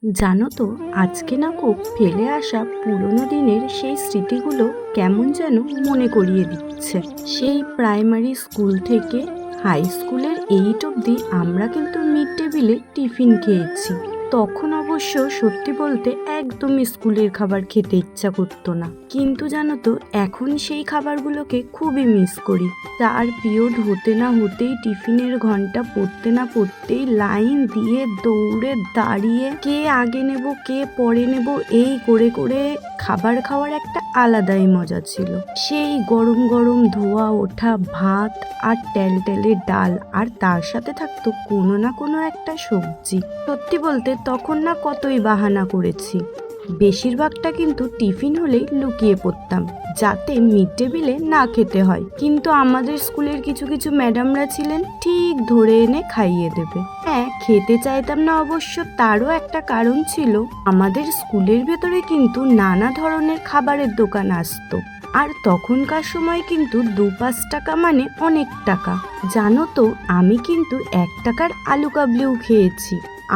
জানো তো, আজকে না খুব ফেলে আসা পুরোনো দিনের সেই স্মৃতিগুলো কেমন যেন মনে করিয়ে দিচ্ছে। সেই প্রাইমারি স্কুল থেকে হাই স্কুলের 8 অবধি আমরা কিন্তু মিড ডে মিলে টিফিন খেয়েছি। তখন অবশ্য সত্যি বলতে একদমই স্কুলের খাবার খেতে ইচ্ছা করতো না, কিন্তু জানো তো এখন সেই খাবারগুলোকে খুবই মিস করি। 4 পিরিয়ড হতে না হতেই, টিফিনের ঘন্টা পড়তে না পড়তেই লাইন দিয়ে দৌড়ে দাঁড়িয়ে কে আগে নেব কে পরে নেব এই করে করে খাবার খাওয়ার একটা আলাদাই মজা ছিল। সেই গরম গরম ধোয়া ওঠা ভাত আর টেলটেলে ডাল, আর তার সাথে থাকতো কোনো না কোনো একটা সবজি। সত্যি বলতে তখন না কতই বাহানা করেছি। বেশিরভাগটা কিন্তু টিফিন হলেই লুকিয়ে পড়তাম, যাতে মিড ডে মিলে না খেতে হয়। কিন্তু আমাদের স্কুলের কিছু কিছু ম্যাডামরা ছিলেন ঠিক ধরে এনে খাইয়ে দেবে। হ্যাঁ, খেতে চাইতাম না অবশ্য, তারও একটা কারণ ছিল। আমাদের স্কুলের ভেতরে কিন্তু নানা ধরনের খাবারের দোকান আসতো, আর তখনকার সময় কিন্তু 2-5 টাকা মানে অনেক টাকা। জানো তো, আমি কিন্তু 1 টাকার আলু কাবলিও খেয়েছি,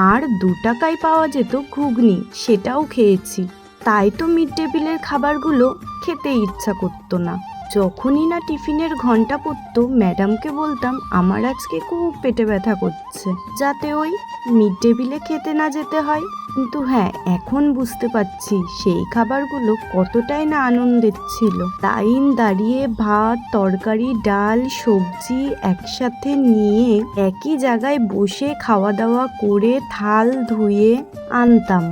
আর 2 টাকায় পাওয়া যেত ঘুগনি, সেটাও খেয়েছি। তাই তো মিড ডে মিলের খাবারগুলো খেতে ইচ্ছা করতো না। যখনই না টিফিনের ঘন্টা পড়তো, ম্যাডামকে বলতাম আমার আজকে খুব পেটে ব্যথা করছে, যাতে ওই মিড ডে মিলে খেতে না যেতে হয়। কিন্তু হ্যাঁ, এখন বুঝতে পারছি সেই খাবারগুলো কতটাই না আনন্দের ছিল। লাইন দাঁড়িয়ে ভাত তরকারি ডাল সবজি একসাথে নিয়ে একই জায়গায় বসে খাওয়া দাওয়া করে থাল ধুয়ে আনতাম।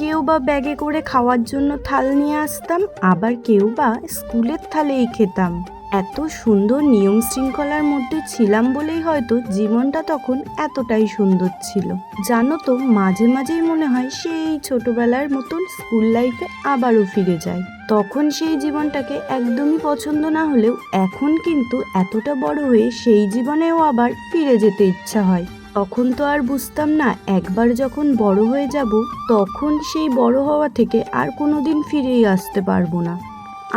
কেউ বা ব্যাগে করে খাওয়ার জন্য থাল নিয়ে আসতাম, আবার কেউ বা স্কুলের থালেই খেতাম। এত সুন্দর নিয়ম শৃঙ্খলার মধ্যে ছিলাম বলেই হয়তো জীবনটা তখন এতটাই সুন্দর ছিল। জানো তো, মাঝে মাঝেই মনে হয় সেই ছোটবেলার মতন স্কুল লাইফে আবারও ফিরে যায়। তখন সেই জীবনটাকে একদমই পছন্দ না হলেও এখন কিন্তু এতটা বড় হয়ে সেই জীবনেও আবার ফিরে যেতে ইচ্ছা হয়। তখন তো আর বুঝতাম না, একবার যখন বড় হয়ে যাব তখন সেই বড় হওয়া থেকে আর কোনোদিন ফিরেই আসতে পারবো না।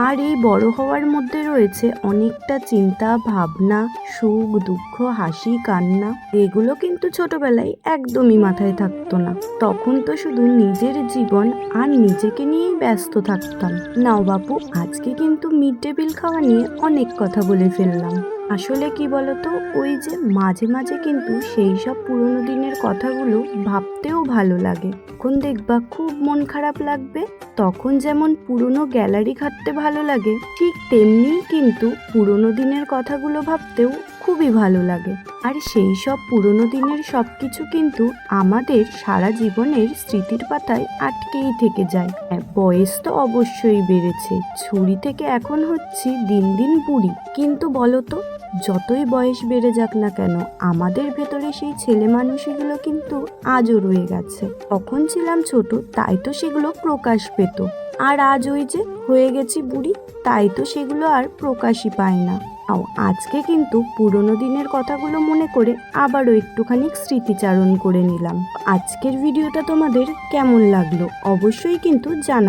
আর এই বড় হওয়ার মধ্যে রয়েছে অনেকটা চিন্তা ভাবনা, সুখ দুঃখ হাসি কান্না। এগুলো কিন্তু ছোটবেলায় একদমই মাথায় থাকতো না। তখন তো শুধু নিজের জীবন আর নিজেকে নিয়েই ব্যস্ত থাকতাম। নাও বাপু, আজকে কিন্তু মিড ডে মিল খাওয়া নিয়ে অনেক কথা বলে ফেললাম। আসলে কি বলতো, ওই যে মাঝে মাঝে কিন্তু সেই সব পুরোনো দিনের কথাগুলো ভাবতেও ভালো লাগে। এখন দেখবা খুব মন খারাপ লাগবে, তখন যেমন পুরনো গ্যালারি ঘাঁটতে ভালো লাগে, ঠিক তেমনিই কিন্তু পুরোনো দিনের কথাগুলো ভাবতেও খুবই ভালো লাগে। আর সেই সব পুরোনো দিনের সবকিছু কিন্তু আমাদের সারা জীবনের স্মৃতির পাতায় আটকেই থেকে যায়। বয়স তো অবশ্যই বেড়েছে, ছুরি থেকে এখন হচ্ছি দিন দিন বুড়ি, কিন্তু বলতো যতই বয়স বেড়ে যাক না কেন, আমাদের ভেতরে সেই ছেলে মানুষগুলো কিন্তু আজও রয়ে গেছে। তখন ছিলাম ছোট, তাই তো সেগুলো প্রকাশ পেত, আর আজ ওই যে হয়ে গেছি বুড়ি, তাই তো সেগুলো আর প্রকাশই পায় না। আজকে কিন্তু পুরোনো দিনের কথাগুলো মনে করে আবারও একটুখানি স্মৃতিচারণ করে নিলাম। আজকের ভিডিওটা তোমাদের কেমন লাগলো অবশ্যই কিন্তু জানা।